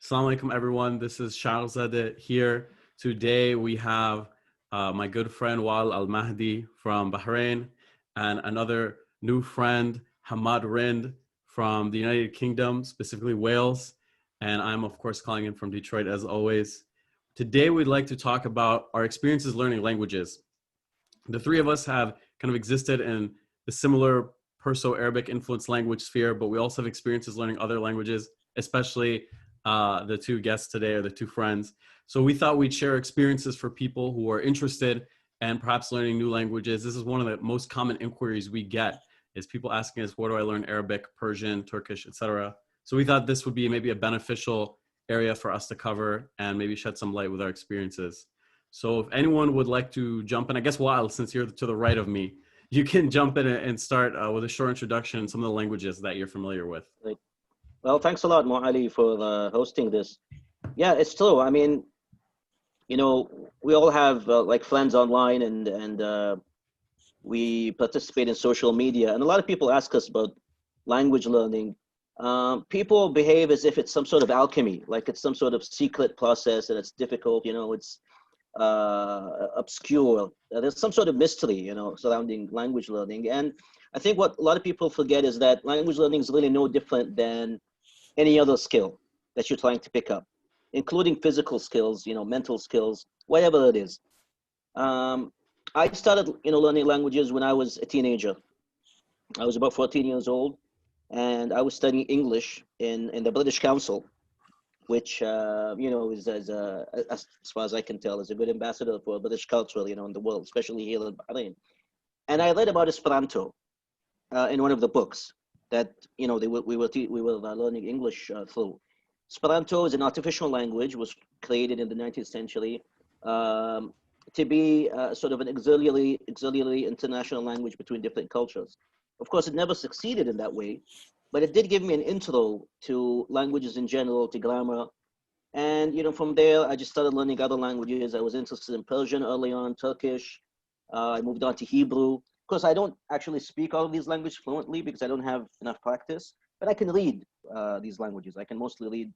Assalamu alaikum, everyone. This is Sharghzade here. Today we have my good friend Wal Al Mahdi from Bahrain and another new friend, Hammad Rind from the United Kingdom, specifically Wales. And I'm, of course, calling in from Detroit as always. Today we'd like to talk about our experiences learning languages. The three of us have kind of existed in the similar Perso-Arabic influenced language sphere, but we also have experiences learning other languages, especially the two guests today are the two friends. So we thought we'd share experiences for people who are interested and perhaps learning new languages. This is one of the most common inquiries we get is people asking us, where do I learn Arabic, Persian, Turkish, etc. So we thought this would be maybe a beneficial area for us to cover and maybe shed some light with our experiences. So if anyone would like to jump in, I guess Wild, since you're to the right of me, you can jump in and start with a short introduction in some of the languages that you're familiar with. Right. Well, thanks a lot, Moali, for hosting this. Yeah, it's true. I mean, we all have like friends online, and we participate in social media, and a lot of people ask us about language learning. People behave as if it's some sort of alchemy, like it's some sort of secret process, and it's difficult. It's obscure. There's some sort of mystery, surrounding language learning, and I think what a lot of people forget is that language learning is really no different than any other skill that you're trying to pick up, including physical skills, mental skills, whatever it is. I started, learning languages when I was a teenager. I was about 14 years old, and I was studying English in the British Council, which, is, as far as I can tell, is a good ambassador for British culture, in the world, especially here in Bahrain. And I read about Esperanto in one of the books that we were learning English through. Esperanto is an artificial language, was created in the 19th century to be sort of an auxiliary international language between different cultures. Of course, it never succeeded in that way, but it did give me an intro to languages in general, to grammar. And from there, I just started learning other languages. I was interested in Persian early on, Turkish. I moved on to Hebrew. Of course, I don't actually speak all of these languages fluently because I don't have enough practice, but I can read these languages. I can mostly read,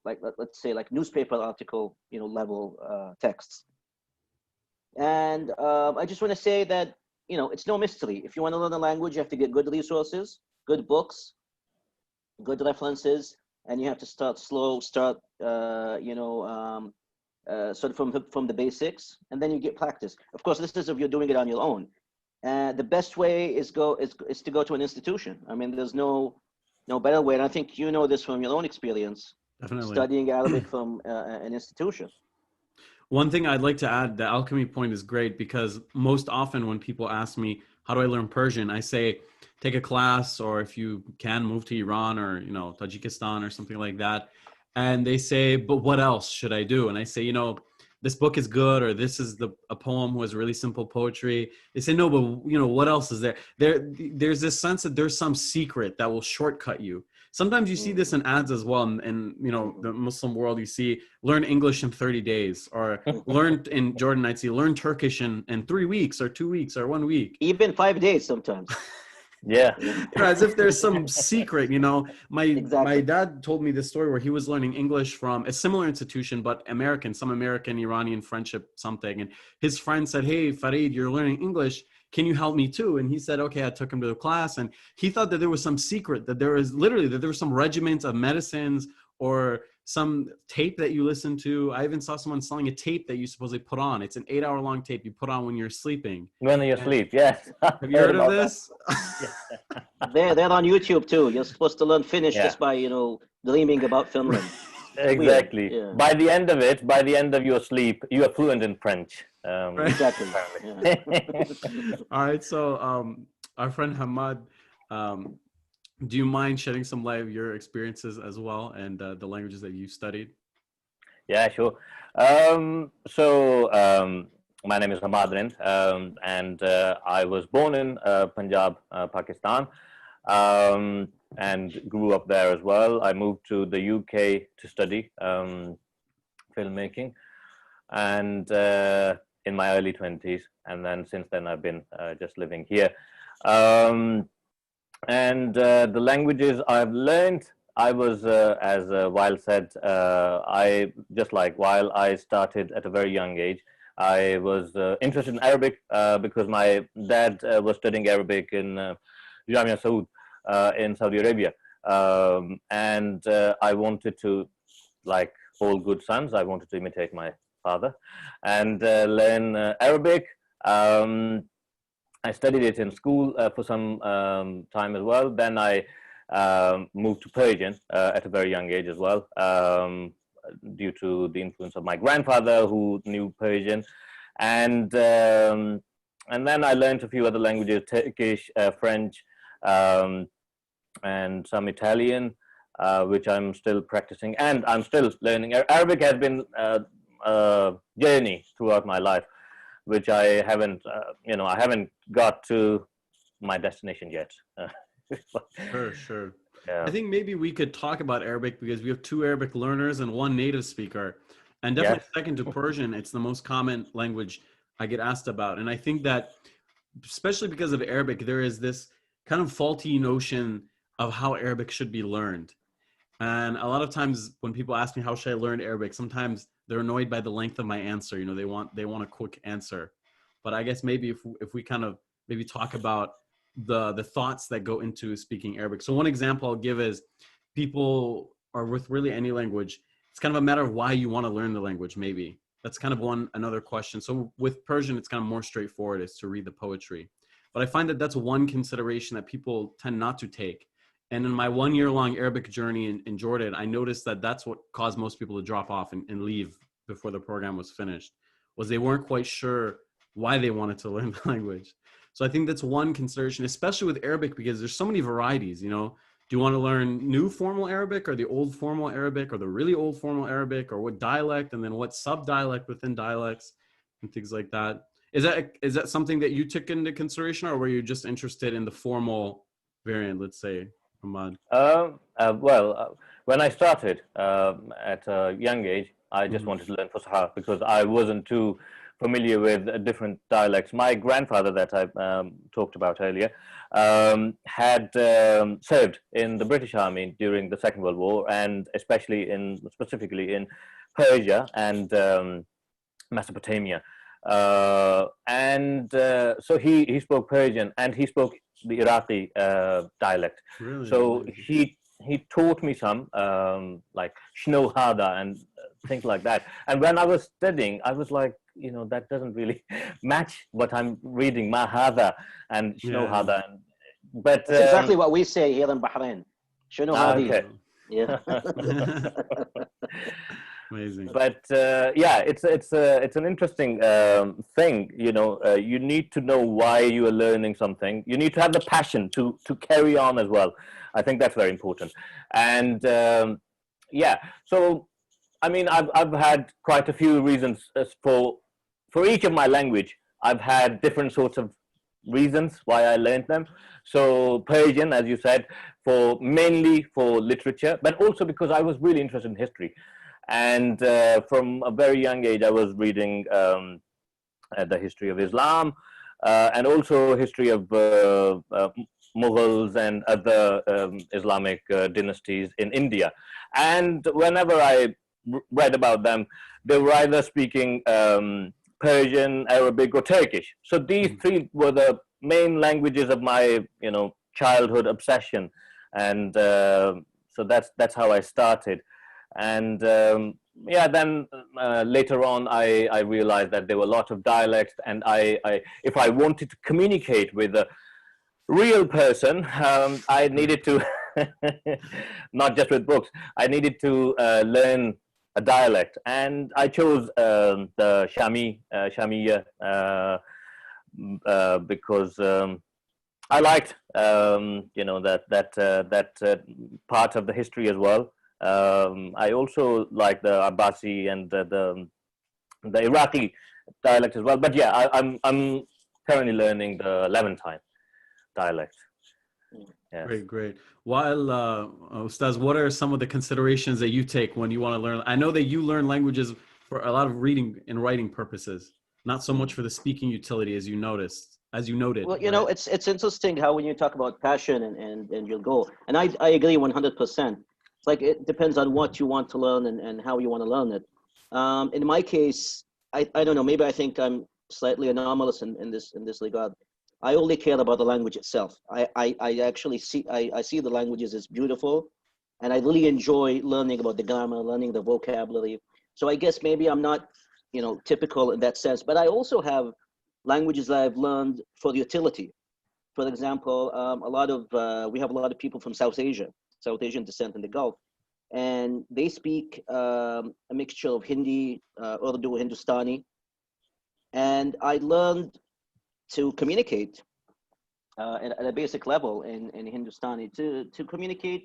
like let's say like newspaper article, level texts. And I just want to say that, it's no mystery. If you want to learn a language, you have to get good resources, good books, good references, and you have to start slow, sort of from the basics, and then you get practice. Of course, this is if you're doing it on your own. The best way is to go to an institution. I mean, there's no better way, and I think you know this from your own experience. Definitely. Studying Arabic from an institution. One thing I'd like to add, the alchemy point is great because most often when people ask me, how do I learn Persian? I say, take a class, or if you can, move to Iran or, Tajikistan or something like that. And they say, but what else should I do? And I say, this book is good, or this is a poem was really simple poetry. They say, no, but what else is there? There's this sense that there's some secret that will shortcut you. Sometimes you see this in ads as well. In the Muslim world, you see learn English in 30 days, or learn in Jordan, I'd see learn Turkish in 3 weeks or 2 weeks or 1 week. Even 5 days sometimes. Yeah. As if there's some secret, Exactly. My dad told me this story where he was learning English from a similar institution, but some American Iranian friendship something. And his friend said, hey, Farid, you're learning English. Can you help me too? And he said, okay. I took him to the class, and he thought that there was some secret, that there was some regiment of medicines or some tape that you listen to. I even saw someone selling a tape that you supposedly put on. It's an 8-hour long tape you put on when you're sleeping. When you sleep, yes. Have you heard of this? They're on YouTube too. You're supposed to learn Finnish just by, dreaming about Finland. Exactly. Yeah. By the end of your sleep, you are fluent in French. Right. Exactly. Yeah. All right. So our friend Hammad, do you mind shedding some light of your experiences as well and the languages that you studied? Yeah, sure. My name is Hammad Rind, and I was born in Punjab, Pakistan, and grew up there as well. I moved to the UK to study filmmaking, and in my early 20s, and then since then I've been just living here. And the languages I've learned, I was, as Weil said, I just like Weil, I started at a very young age. I was interested in Arabic because my dad was studying Arabic in Jamia Saud in Saudi Arabia. And I wanted to, like all good sons, I wanted to imitate my father and learn Arabic. I studied it in school for some time as well. Then I moved to Persian at a very young age as well, due to the influence of my grandfather who knew Persian. And then I learned a few other languages, Turkish, French, and some Italian, which I'm still practicing, and I'm still learning. Arabic has been a journey throughout my life, which I haven't, I haven't got to my destination yet. Sure. Yeah. I think maybe we could talk about Arabic because we have 2 Arabic learners and 1 native speaker. And definitely second to Persian, it's the most common language I get asked about. And I think that, especially because of Arabic, there is this kind of faulty notion of how Arabic should be learned. And a lot of times when people ask me how should I learn Arabic, sometimes they're annoyed by the length of my answer. They want a quick answer. But I guess maybe if we kind of maybe talk about the thoughts that go into speaking Arabic. So one example I'll give is people are with really any language. It's kind of a matter of why you want to learn the language, maybe. That's kind of another question. So with Persian, it's kind of more straightforward, is to read the poetry. But I find that that's one consideration that people tend not to take. And in my 1-year-long Arabic journey in Jordan, I noticed that that's what caused most people to drop off and leave before the program was finished, was they weren't quite sure why they wanted to learn the language. So I think that's one consideration, especially with Arabic, because there's so many varieties. Do you want to learn new formal Arabic or the old formal Arabic or the really old formal Arabic, or what dialect, and then what sub-dialect within dialects and things like that? Is that something that you took into consideration, or were you just interested in the formal variant, let's say, Hammad? When I started at a young age, I just wanted to learn Fusha because I wasn't too familiar with different dialects. My grandfather that I talked about earlier had served in the British Army during the Second World War, and specifically in Persia and Mesopotamia. So he spoke Persian, and he spoke the Iraqi dialect. Really? So he taught me some like Shno Hada and things like that. And when I was studying, I was like, that doesn't really match what I'm reading, Mahada and Shno Hada. But that's exactly what we say here in Bahrain. Shno Hadi. Okay. Yeah. Amazing. But it's an interesting thing. You need to know why you are learning something. You need to have the passion to carry on as well. I think that's very important. And so I mean, I've had quite a few reasons for each of my language. I've had different sorts of reasons why I learned them. So Persian, as you said, mainly for literature, but also because I was really interested in history. And from a very young age, I was reading the history of Islam and also history of Mughals and other Islamic dynasties in India. And whenever I read about them, they were either speaking Persian, Arabic, or Turkish. So these 3 were the main languages of my, childhood obsession. And so that's how I started. And then later on, I realized that there were a lot of dialects, and if I wanted to communicate with a real person, I needed to, not just with books, I needed to learn a dialect, and I chose the Shamiya because I liked, that part of the history as well. I also like the Abbasi and the Iraqi dialect as well. But yeah, I'm currently learning the Levantine dialect. Yes. Great. While Ustaz, what are some of the considerations that you take when you want to learn? I know that you learn languages for a lot of reading and writing purposes, not so much for the speaking utility, as you noted. Well, right? It's interesting how when you talk about passion and you'll go, and I agree 100%. like it depends on what you want to learn and how you want to learn it. In my case, I don't know, maybe I think I'm slightly anomalous in this regard. I only care about the language itself. I actually see I see the languages as beautiful, and I really enjoy learning about the grammar, learning the vocabulary. So I guess maybe I'm not, typical in that sense. But I also have languages that I've learned for utility. For example, we have a lot of people from South Asia, South Asian descent in the Gulf, and they speak a mixture of Hindi, Urdu, Hindustani, and I learned to communicate at a basic level in Hindustani to communicate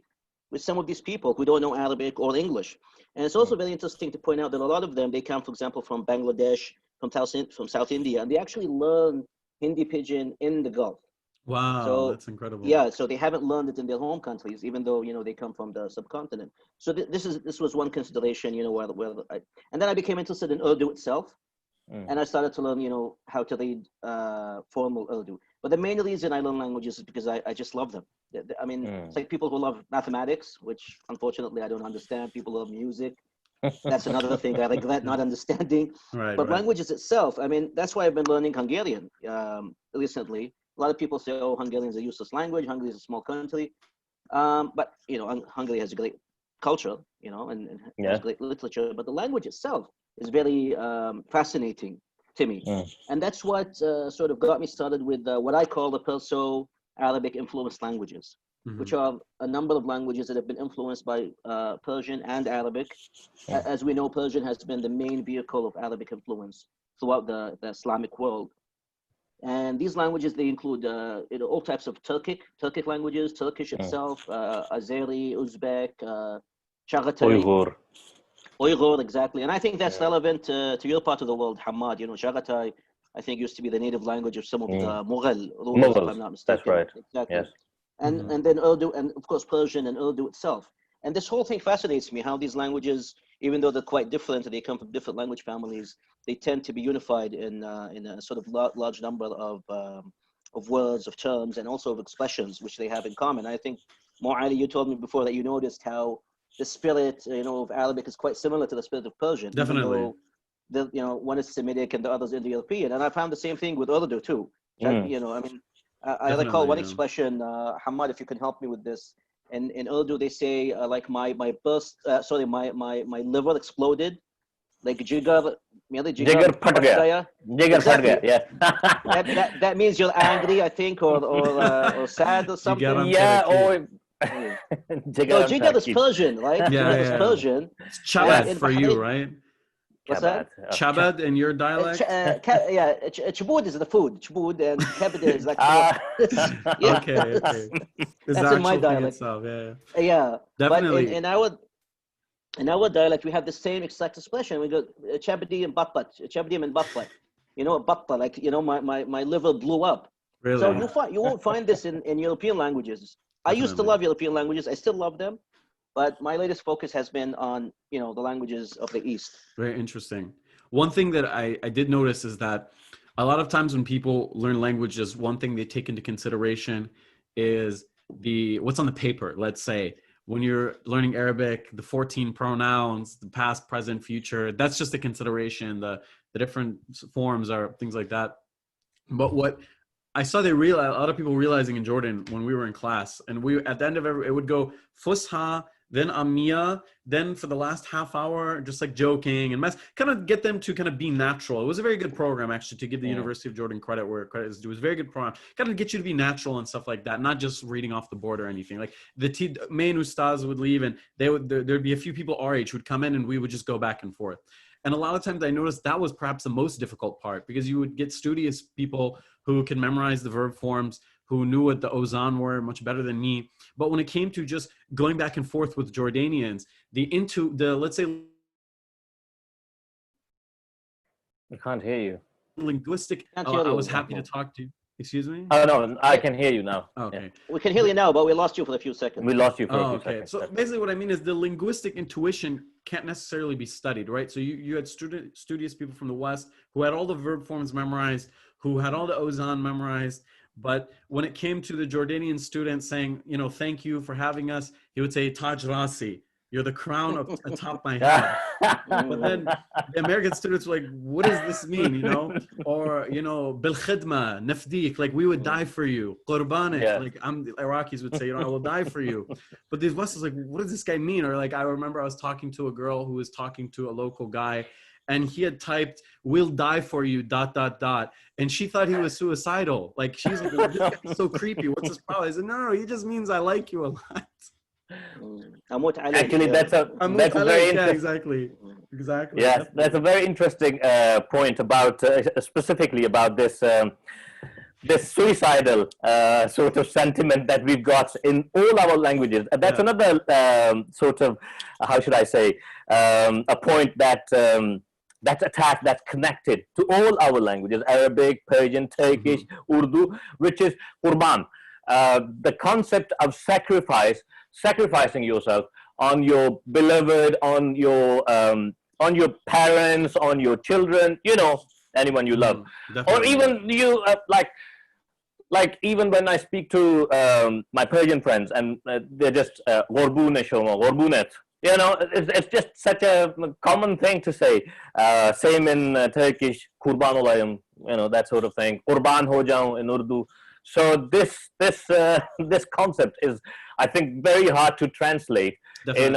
with some of these people who don't know Arabic or English. And it's also very interesting to point out that a lot of them, they come, for example, from Bangladesh, from South India, and they actually learn Hindi Pidgin in the Gulf. Wow, So that's incredible. yeah, so they haven't learned it in their home countries, even though they come from the subcontinent. So this was one consideration, and then I became interested in Urdu itself, and I started to learn, how to read formal Urdu. But the main reason I learn languages is because I just love them. I mean, it's like people who love mathematics, which unfortunately I don't understand. People love music. That's another thing I regret not understanding. Right, But right. languages itself, I mean, that's why I've been learning Hungarian recently. A lot of people say, oh, Hungarian is a useless language. Hungary is a small country. But, Hungary has a great culture, and has great literature. But the language itself is very fascinating to me. And that's what sort of got me started with what I call the Perso-Arabic influenced languages, which are a number of languages that have been influenced by Persian and Arabic. As we know, Persian has been the main vehicle of Arabic influence throughout the Islamic world. And these languages, they include all types of Turkic languages, Turkish itself, Azeri, Uzbek, Chagatai, Uyghur, exactly. And I think that's relevant to your part of the world, Hammad. Chagatai, I think, used to be the native language of some of the Mughal rulers, if I'm not mistaken. That's right. Exactly. Yes. And then Urdu, and of course Persian and Urdu itself. And this whole thing fascinates me, how these languages, even though they're quite different, they come from different language families, they tend to be unified in a sort of large number of words, of terms, and also of expressions, which they have in common. I think, Ali, you told me before that you noticed how the spirit, of Arabic is quite similar to the spirit of Persian. Definitely. Even though one is Semitic and the other is Indo-European. And I found the same thing with Urdu too. I mean, I recall one expression, Hamad, if you can help me with this. In Urdu, they say like my liver exploded, like jigar phat gaya. Jigar phat gaya. Yeah. That means you're angry, I think, or sad or something. Yeah. No, jigar is Persian, right? Yeah, Jigar is Persian. It's chabad for you, right? What's that? Chabad in your dialect? Chbud is the food. Chbud, and kebab is like. Yeah. Okay. That's in my dialect. Itself, yeah. Yeah. Definitely. But in our dialect, we have the same exact expression. We go chabadi and batpat, chabadim and batpat. Batta, like my liver blew up. Really? So you won't find this in European languages. I used to love European languages. I still love them. But my latest focus has been on, the languages of the East. Very interesting. One thing that I did notice is that a lot of times when people learn languages, one thing they take into consideration is what's on the paper. Let's say when you're learning Arabic, the 14 pronouns, the past, present, future, that's just a consideration. The different forms are things like that. But what I saw a lot of people realizing in Jordan when we were in class, and we at the end of it would go Fusha, then Amia, then for the last half hour, just like joking and kind of get them to kind of be natural. It was a very good program, actually, to give the University of Jordan credit where credit is due. It was a very good program, kind of get you to be natural and stuff like that, not just reading off the board or anything. Like the main ustaz would leave, and there'd be a few people our age who'd come in, and we would just go back and forth. And a lot of times I noticed that was perhaps the most difficult part, because you would get studious people who can memorize the verb forms, who knew what the ozan were much better than me. But when it came to just going back and forth with Jordanians, let's say, I can't hear you. Linguistic, I was happy to talk to you. Excuse me? Oh, no, I can hear you now. Okay. We can hear you now, but we lost you for a few seconds. We lost you for a few seconds. So basically what I mean is the linguistic intuition can't necessarily be studied, right? So you had studious people from the West who had all the verb forms memorized, who had all the ozan memorized. But when it came to the Jordanian student saying, thank you for having us, he would say, Taj Rasi. You're the crown atop my head. But then the American students were like, what does this mean, you know? Or, you know, bil khidma, nafdik, like we would die for you. Qurbanik, like Iraqis would say, you know, I will die for you. But these Westerners like, what does this guy mean? Or like, I remember I was talking to a girl who was talking to a local guy, and he had typed, we'll die for you, ... And she thought he was suicidal. Like, she's like, well, this guy's so creepy. What's his problem? I said, no, he just means I like you a lot. Actually, that's a very interesting. Yeah, exactly. Yes, that's a very interesting point about specifically about this this suicidal sort of sentiment that we've got in all our languages. That's another sort of, how should I say, a point that that's attached, that's connected to all our languages: Arabic, Persian, Turkish, Urdu, which is qurban. The concept of sacrificing yourself on your beloved, on your parents, on your children, you know, anyone you love. Or even you, like even when I speak to my Persian friends, and they're just gorbunet, you know, it's just such a common thing to say. Same in Turkish, kurban olayım, you know, that sort of thing. Qurban ho jaun in Urdu. So this concept is, I think, very hard to translate in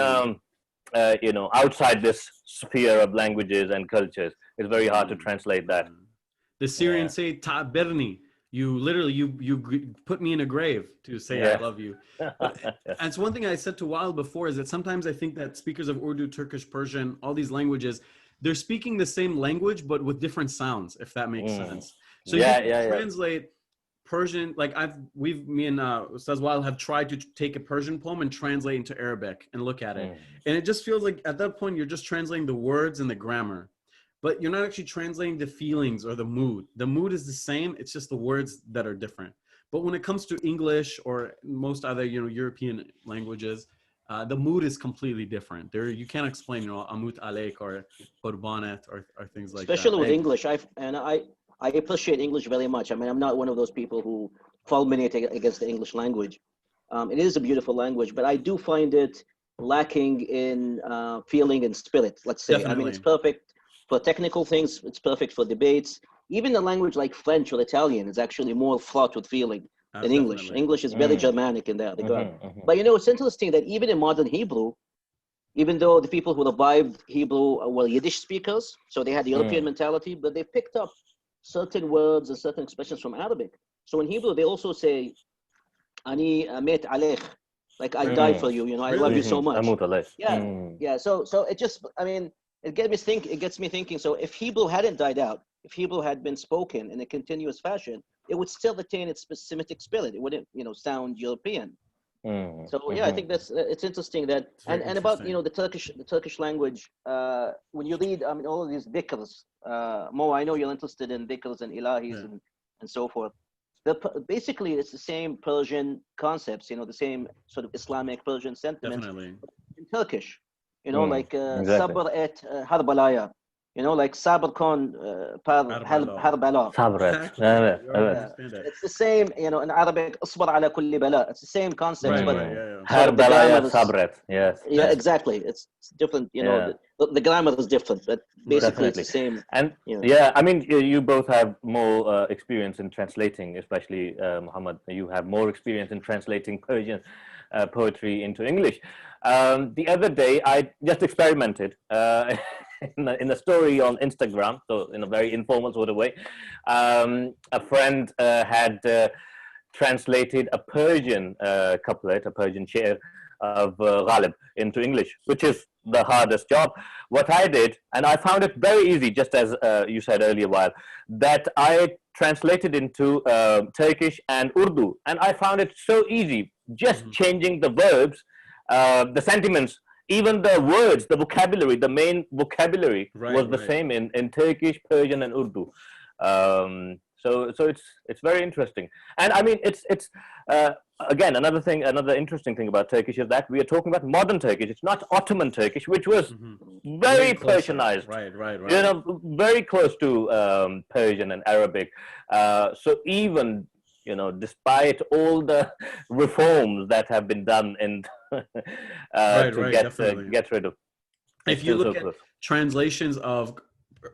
you know, outside this sphere of languages and cultures. It's very hard to translate that. The Syrians say ta'birni. You literally you put me in a grave to say I love you. And it's one thing I said to Wael before, is that sometimes I think that speakers of Urdu, Turkish, Persian, all these languages, they're speaking the same language but with different sounds, if that makes sense. So you can translate Persian, like me and Ustaz Wael have tried to take a Persian poem and translate into Arabic and look at it. And it just feels like at that point, you're just translating the words and the grammar, but you're not actually translating the feelings or the mood. The mood is the same. It's just the words that are different. But when it comes to English or most other, you know, European languages, the mood is completely different. There, you can't explain, you know, amut alaik or qurbanet or things like that. Especially with English. I appreciate English very much. I mean, I'm not one of those people who fulminate against the English language. It is a beautiful language, but I do find it lacking in feeling and spirit, let's say. Definitely. I mean, it's perfect for technical things. It's perfect for debates. Even a language like French or Italian is actually more fraught with feeling than English. English is very Germanic in that regard. But, you know, it's interesting that even in modern Hebrew, even though the people who revived Hebrew were Yiddish speakers, so they had the European mentality, but they picked up certain words and certain expressions from Arabic. So in Hebrew, they also say, Ani met alech, like I died for you, you know, I love you so much. Yeah. So it just, I mean, it gets me thinking. So if Hebrew hadn't died out, if Hebrew had been spoken in a continuous fashion, it would still retain its Semitic spirit. It wouldn't, you know, sound European. So yeah, I think it's interesting that, and about, you know, the Turkish language, when you read, I mean, all of these dhikrs, Mo, I know you're interested in dhikrs and ilahis and so forth. Basically, it's the same Persian concepts, you know, the same sort of Islamic Persian sentiments in Turkish, you know, like sabr et harbalaya. You know, like sabr kon harbala. It's the same, you know, in Arabic, asbar ala kulli bala. It's the same concept, but harbalaya sabret. Yes. Yeah, exactly. It's different, you know, the grammar is different, but basically it's the same. And yeah, I mean, you both have more experience in translating, especially Muhammad, you have more experience in translating Persian poetry into English. The other day, I just experimented in a story on Instagram, so in a very informal sort of way. A friend had translated a Persian couplet, a Persian shair of Ghalib into English, which is the hardest job. What I did, and I found it very easy, just as you said earlier, Wael, that I translated into Turkish and Urdu, and I found it so easy, just changing the verbs, the sentiments, even the words, the vocabulary, the main vocabulary was the same in Turkish, Persian, and Urdu. So it's very interesting. And I mean, it's again, another interesting thing about Turkish is that we are talking about modern Turkish. It's not Ottoman Turkish, which was very Persianized. Right. You know, very close to Persian and Arabic. So even, you know, despite all the reforms that have been done in to Definitely. get rid of. If you look at translations of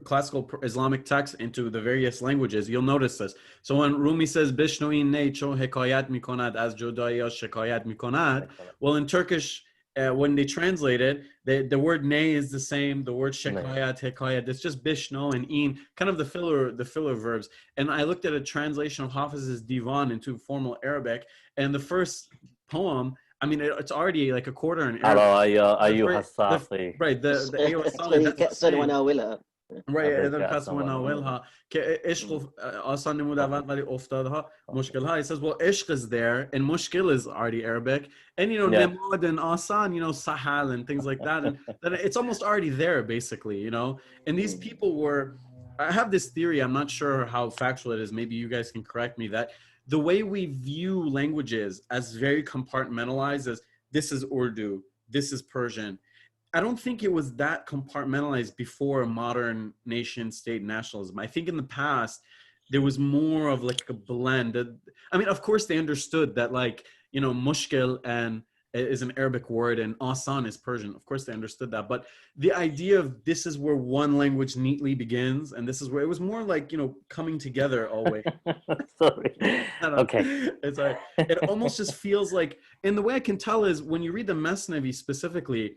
classical Islamic texts into the various languages, you'll notice this. So when Rumi says Bishnoin ne cho hekayat mikonad as jodaya shikayat mikonad, well, in Turkish, when they translate it, the word ne is the same. The word shikayat, hekayat, it's just bishno and in, kind of the filler verbs. And I looked at a translation of Hafiz's Divan into formal Arabic, and the first poem, I mean, it's already like a quarter in Arabic. The Ayo Sali, that's the same. Right, إذا الكاس وناولها كعشق أصلا نمودات ولی افتادها مشكلها. It says, well, ishq is there, and mushkil is already Arabic, and nemod and asan, sahal and things like that, and then it's almost already there, basically, And these people were. I have this theory. I'm not sure how factual it is. Maybe you guys can correct me. That the way we view languages as very compartmentalized, as this is Urdu, this is Persian. I don't think it was that compartmentalized before modern nation state nationalism. I think in the past, there was more of like a blend. I mean, of course, they understood that mushkil and is an Arabic word and asan is Persian. Of course, they understood that. But the idea of this is where one language neatly begins and this is where it was more like, coming together always. Sorry. Okay. It's like, it almost just feels like, and the way I can tell is when you read the Masnavi specifically,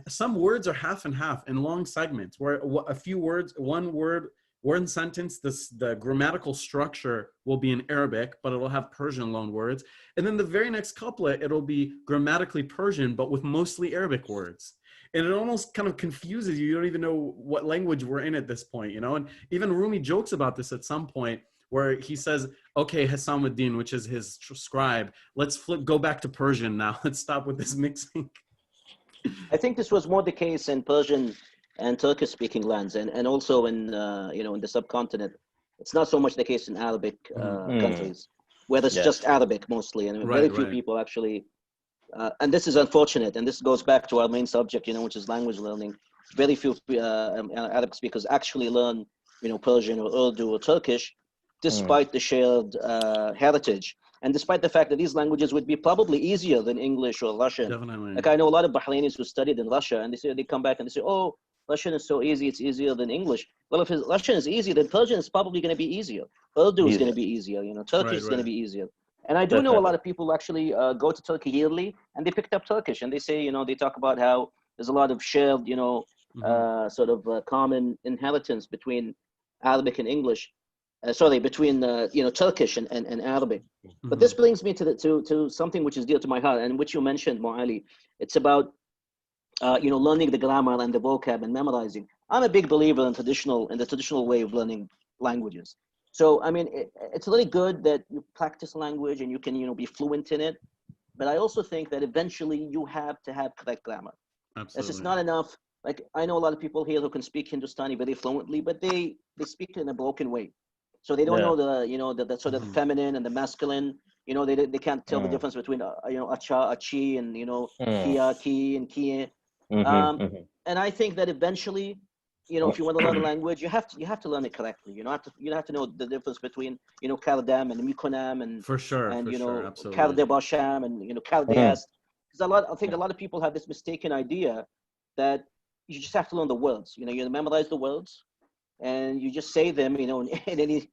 some words are half and half in long segments where a few words, one sentence, the grammatical structure will be in Arabic, but it'll have Persian loan words. And then the very next couplet, it'll be grammatically Persian, but with mostly Arabic words. And it almost kind of confuses you. You don't even know what language we're in at this point, And even Rumi jokes about this at some point where he says, okay, Hasamuddin, which is his scribe, let's go back to Persian now. Let's stop with this mixing. I think this was more the case in Persian and Turkish-speaking lands, and also in in the subcontinent. It's not so much the case in Arabic countries, where there's just Arabic mostly, and very few people actually. And this is unfortunate, and this goes back to our main subject, which is language learning. Very few Arabic speakers actually learn, Persian or Urdu or Turkish, despite the shared heritage. And despite the fact that these languages would be probably easier than English or Russian. Definitely. Like I know a lot of Bahrainis who studied in Russia, and they come back and they say, oh, Russian is so easy, it's easier than English. Well, if Russian is easy, then Persian is probably going to be easier. Urdu is going to be easier, Turkish is going to be easier. And I do know a lot of people actually go to Turkey yearly, and they picked up Turkish, and they say, they talk about how there's a lot of shared, sort of common inheritance between Arabic and English. Between Turkish and Arabic. But this brings me to something which is dear to my heart, and which you mentioned, Mu'ali. It's about learning the grammar and the vocab and memorizing. I'm a big believer in the traditional way of learning languages. So I mean, it's really good that you practice language and you can be fluent in it. But I also think that eventually you have to have correct grammar. Absolutely. It's just not enough. Like I know a lot of people here who can speak Hindustani very fluently, but they speak in a broken way. So they don't know the sort of feminine and the masculine. They can't tell the difference between acha, achi, and kia, ki, and kie. And I think that eventually, if you want to learn a language, you have to learn it correctly. You have to know the difference between kardam and mikonam and for sure, and absolutely. kardebasham and kardeast. Because I think a lot of people have this mistaken idea that you just have to learn the words. You memorize the words, and you just say them, in any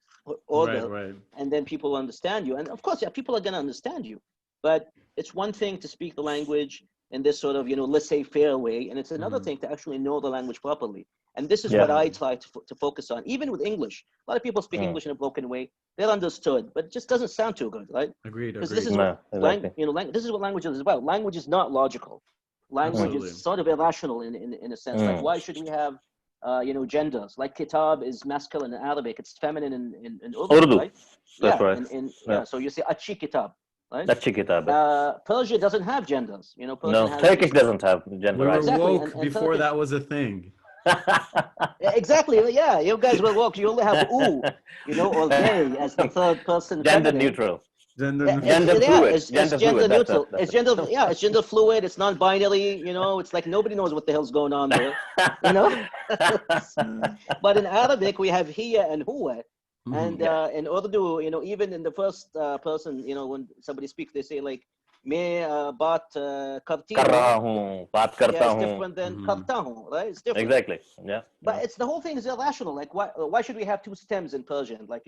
order, and then people understand you. And of course, people are going to understand you. But it's one thing to speak the language in this sort of, laissez-faire way, and it's another thing to actually know the language properly. And this is what I try to focus on. Even with English, a lot of people speak English in a broken way. They're understood, but it just doesn't sound too good, right? Agreed. Because this is this is what language is about. Language is not logical. Language is sort of irrational in a sense. Like, why should we have genders? Like kitab is masculine in Arabic, it's feminine in Urdu, right? That's right. So you say achi kitab, right? Achi kitab. Persia doesn't have genders. Turkish doesn't have gender. We were Exactly. woke before that was a thing. Exactly. Yeah, you guys were woke. You only have oo, or they as the third person. Gender feminine. neutral. Gender fluid. It's gender neutral. It's gender fluid. It's non-binary. It's like nobody knows what the hell's going on there. But in Arabic we have hiya and huwa, and in Urdu, even in the first person, when somebody speaks, they say like मैं बात करती कर रहा हूँ. हूँ, बात करता Yeah, it's हूँ. different than Mhm. करता हूँ, right? It's different. Exactly. Yeah. But Yeah. it's the whole thing is irrational. Like, why should we have two stems in Persian? Like,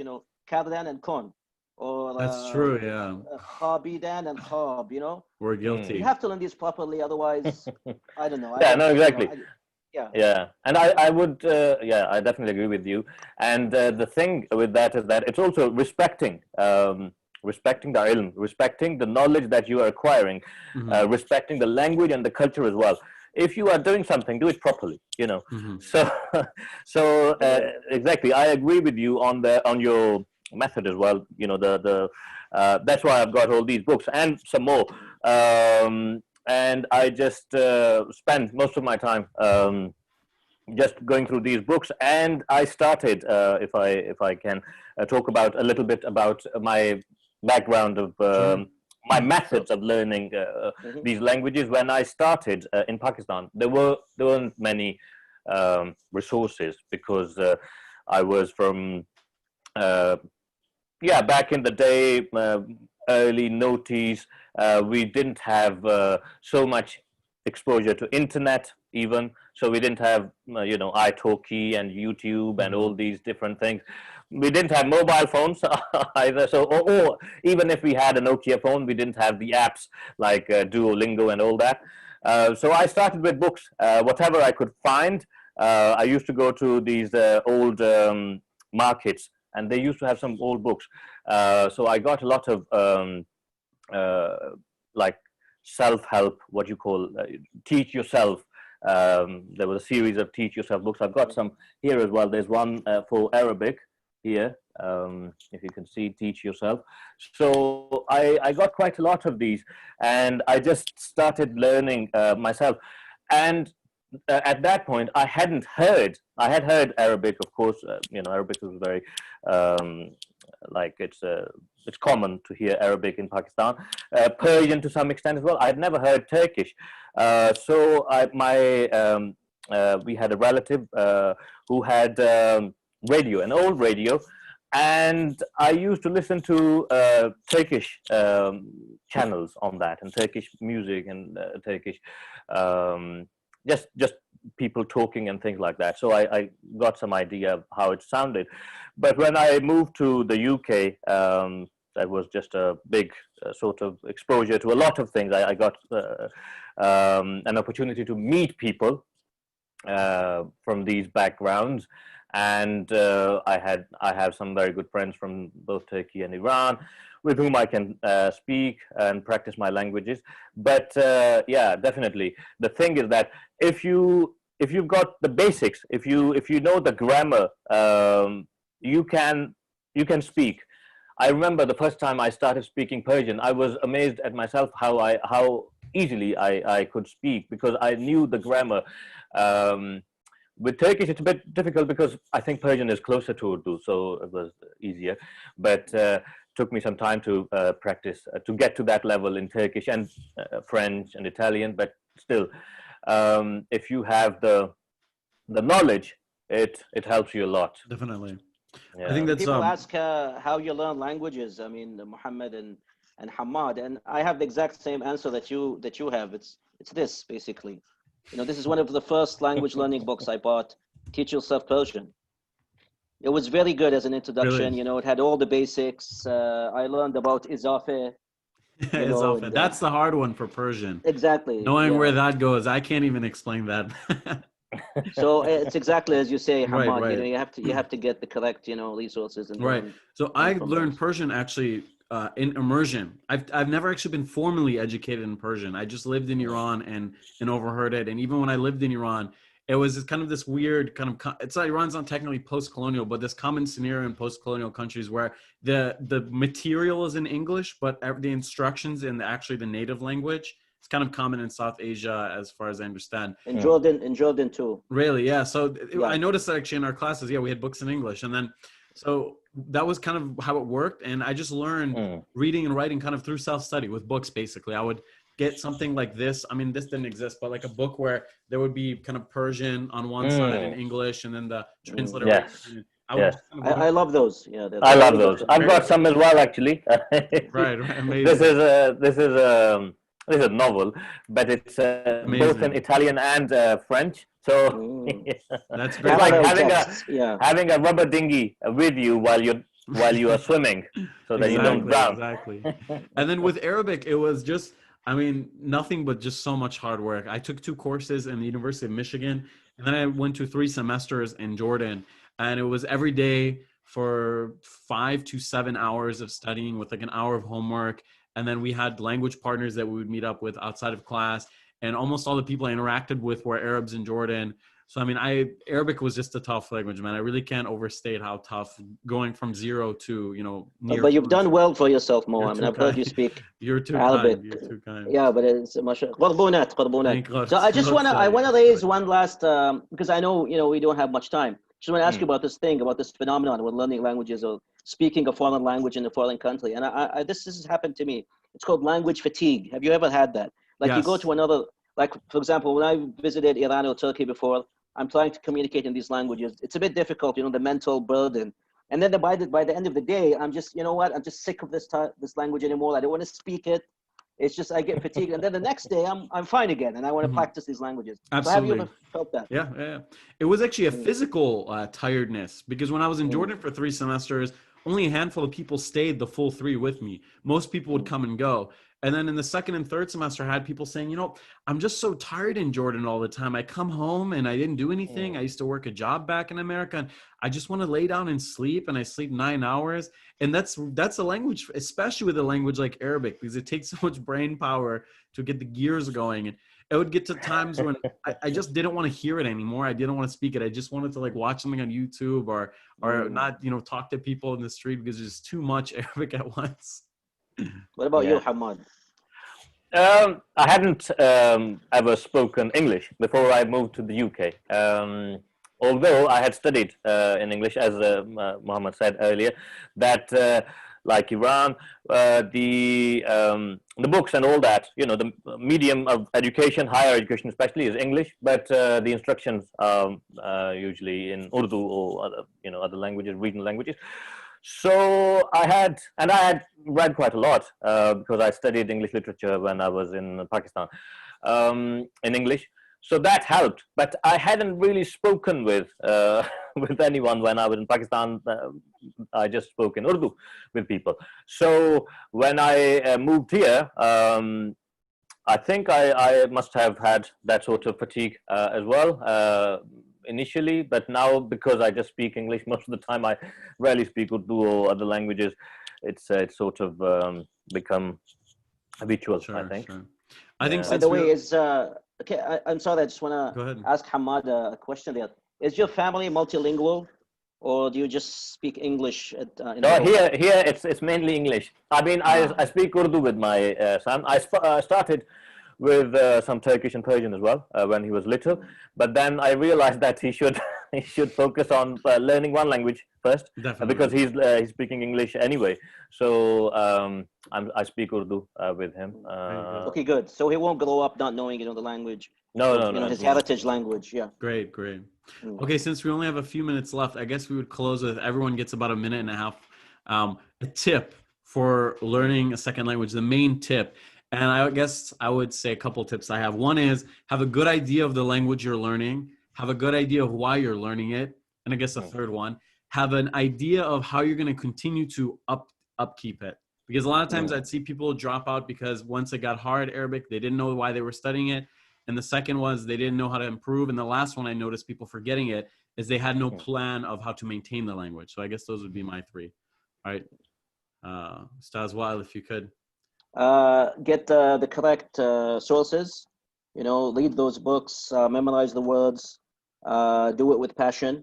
Kabdan and Kon, or That's true. Yeah, Khabidan and Khab. we're You guilty. have to learn these properly, otherwise, I don't know. Yeah. No. Exactly. Yeah. Yeah, and I would, yeah, I definitely agree with you. And the thing with that is that it's also respecting the ilm, respecting the knowledge that you are acquiring, Mhm. respecting the language and the culture as well. If you are doing something, do it properly. Mhm. So, so Right. exactly, I agree with you on your method as well. That's why I've got all these books and some more. And I just spend most of my time just going through these books. And I started, if I can talk about a little bit about my background of Sure. my methods of learning Mhm. these languages. When I started in Pakistan, there weren't many resources because I was from uh, yeah, back in the day, early noughties, we didn't have so much exposure to internet even. So we didn't have, italki and YouTube and Mhm. all these different things. We didn't have mobile phones either. So, or even if we had a Nokia phone, we didn't have the apps like Duolingo and all that. So I started with books, whatever I could find. I used to go to these old markets, and they used to have some old books. So I got a lot of uh, like self-help, what you call teach yourself. There was a series of teach yourself books. I've got some here as well. There's one for Arabic here. If you can see, teach yourself. So I got quite a lot of these, and I just started learning myself. And at that point, I hadn't heard. I had heard Arabic, of course. Arabic was very like it's common to hear Arabic in Pakistan. Persian to some extent as well. I had never heard Turkish. So we had a relative who had radio, an old radio, and I used to listen to Turkish channels on that, and Turkish music, and Turkish just people talking and things like that. So I got some idea of how it sounded. But when I moved to the UK, that was just a big sort of exposure to a lot of things. I got an opportunity to meet people from these backgrounds, and I have some very good friends from both Turkey and Iran, with whom I can speak and practice my languages. But yeah, definitely, the thing is that if you've got the basics, if you know the grammar, you can speak. I remember the first time I started speaking Persian, I was amazed at myself how easily I could speak, because I knew the grammar. Um, with Turkish, it's a bit difficult because I think Persian is closer to Urdu, so it was easier. But took me some time to practice to get to that level in Turkish and French and Italian. But still, if you have the knowledge, it helps you a lot. Definitely. I Yeah. think When that's people ask how you learn languages, I mean, Muhammad and Hammad, and I have the exact same answer that you have. It's this basically. This is one of the first language learning books I bought. Teach Yourself Persian. It was very good as an introduction. really It had all the basics. I learned about izafe, it's often and that's the hard one for Persian. exactly, Knowing where yeah. that goes, I can't even explain that. So it's exactly as you say, Right, Hamad. right. You have to get the correct resources and Right. So I learn from learned those. Persian actually in immersion. I've never actually been formally educated in Persian. I just lived in Mm. Iran and overheard it. And even when I lived in Iran, it was kind of this weird kind of it's not Iran's not technically post-colonial, but this common scenario in post-colonial countries where the material is in English, but the instructions in actually the native language. It's kind of common in South Asia, as far as I understand. In Jordan too. Really? Yeah. So Yeah. I noticed that actually in our classes, yeah, we had books in English. And then, so that was kind of how it worked. And I just learned Mm. reading and writing kind of through self-study with books, basically. I would get something like this. I mean, this didn't exist, but like a book where there would be kind of Persian on one side and Mm. English, and then the Mm. transliteration Yes. I would Yes, just kind of I love those. Yeah, I they're love very good those. for I've me. got some as well, actually. right, right, This amazing, is a this is a novel, but it's both in amazing. Italian and French. So Mm. That's it's great. like Parallel texts. Yeah. having a rubber dinghy with you while you are swimming, so that you don't Exactly, drown. exactly. And then with Arabic, it was just, I mean, nothing but just so much hard work. I took 2 courses in the University of Michigan, and then I went to 3 semesters in Jordan. And it was every day for 5 to 7 hours of studying with like an hour of homework. And then we had language partners that we would meet up with outside of class. And almost all the people I interacted with were Arabs in Jordan. So I mean, Arabic was just a tough language, man. I really can't overstate how tough going from zero to near But you've done fluency. well for yourself, Mo. You're I mean, too I've heard kind. you speak You're too Arabic. kind. You're too kind. Yeah, but it's غربونات, غربونات. Thank God. So I wanna Sorry. raise one last because I know we don't have much time. Just want to ask you Hmm. about this thing, about this phenomenon with learning languages or speaking a foreign language in a foreign country. And this has happened to me. It's called language fatigue. Have you ever had that? Like you go Yes. to another, like for example, when I visited Iran or Turkey before, I'm trying to communicate in these languages. It's a bit difficult, the mental burden. And then by the end of the day, I'm just, I'm just sick of this language anymore. I don't want to speak it. It's just I get fatigued, and then the next day I'm fine again, and I want to Mhm. practice these languages. So have you Absolutely. ever felt that? Yeah, yeah, yeah. It was actually a Mm, physical tiredness because when I was in mm, Jordan for 3 semesters, only a handful of people stayed the full 3 with me. Most people would mm, come and go. And then in the second and third semester, I had people saying, I'm just so tired in Jordan all the time. I come home and I didn't do anything. I mm, used to work a job back in America and I just want to lay down and sleep, and I sleep 9 hours. And that's a language, especially with a language like Arabic, because it takes so much brain power to get the gears going. And it would get to times when I just didn't want to hear it anymore. I didn't want to speak it. I just wanted to like watch something on YouTube or mm. not, talk to people in the street because there's too much Arabic at once. What about you, Yeah. Hamad? I hadn't ever spoken English before I moved to the UK. Although I had studied in English, as Mohammed said earlier, that like Iran, the books and all that, the medium of education, higher education especially, is English, but the instructions are usually in Urdu or other languages, regional languages. So I had read quite a lot because I studied English literature when I was in Pakistan in English. So that helped, but I hadn't really spoken with with anyone when I was in Pakistan. I just spoke in Urdu with people. So when I moved here, I think I must have had that sort of fatigue as well initially, but now because I just speak English most of the time, I rarely speak Urdu or other languages. It's sort of become habitual, I Sure, think. sure. I think Yeah. By since the we way, okay? I'm sorry. I just want go to ahead. ask Hamad a question there. Is your family multilingual, or do you just speak English in the No, home? here it's mainly English. I mean, Ah, I speak Urdu with my son. I started with some Turkish and Persian as well when he was little, but then I realized that he should he should focus on learning one language first because Definitely. he's speaking English anyway. So I speak Urdu with him. Very good. okay, good. So he won't grow up not knowing, the language No, of, no, no. his He won't. heritage language. Yeah. Great, great. Mm. Okay, since we only have a few minutes left, I guess we would close with everyone gets about a minute and a half. A tip for learning a second language, the main tip. And I guess I would say a couple tips I have. One is have a good idea of the language you're learning, have a good idea of why you're learning it. And I guess the Mm, third one, have an idea of how you're going to continue to upkeep it. Because a lot of times Mm. I'd see people drop out because once it got hard Arabic, they didn't know why they were studying it. And the second was they didn't know how to improve. And the last one I noticed people forgetting it is they had no mm. plan of how to maintain the language. So I guess those would be my three. All right. Stas Weil, if you could. Get the correct sources. Read those books, memorize the words, do it with passion,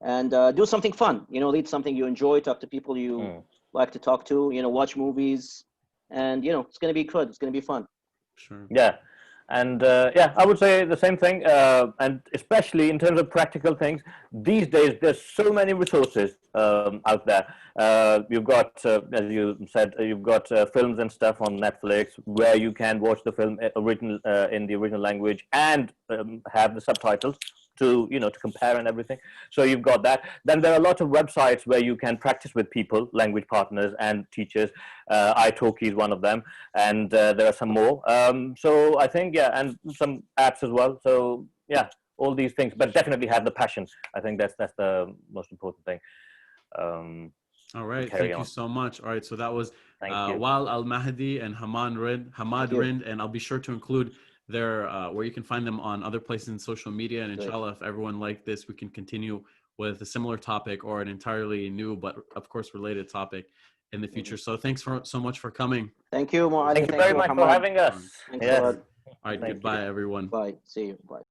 and do something fun. Read something you enjoy, talk to people you Mm. like to talk to. Watch movies, and it's gonna be good. It's gonna be fun. Sure. Yeah, and yeah, I would say the same thing. And especially in terms of practical things, these days there's so many resources out there. You've got, as you said, you've got films and stuff on Netflix where you can watch the film original in the original language and have the subtitles to, you know, to compare and everything. So you've got that. Then there are a lot of websites where you can practice with people, language partners and teachers. italki is one of them, and there are some more. So I think, yeah, and some apps as well. So yeah, all these things, but definitely have the passion. I think that's the most important thing. All right, carry thank you on. so much. All right, so that was Thank you. Wal Al Mahdi and Hammad Thank you. Rind, and I'll be sure to include their where you can find them on other places in social media. And Great. inshallah, if everyone liked this, we can continue with a similar topic or an entirely new, but of course related topic in the future. So thanks so much for coming. Thank you, Mu'adh. Thank you very much for Hammad. having us. Thanks Yes. a lot. All right, Thank you. goodbye, everyone. Bye. See you. Bye.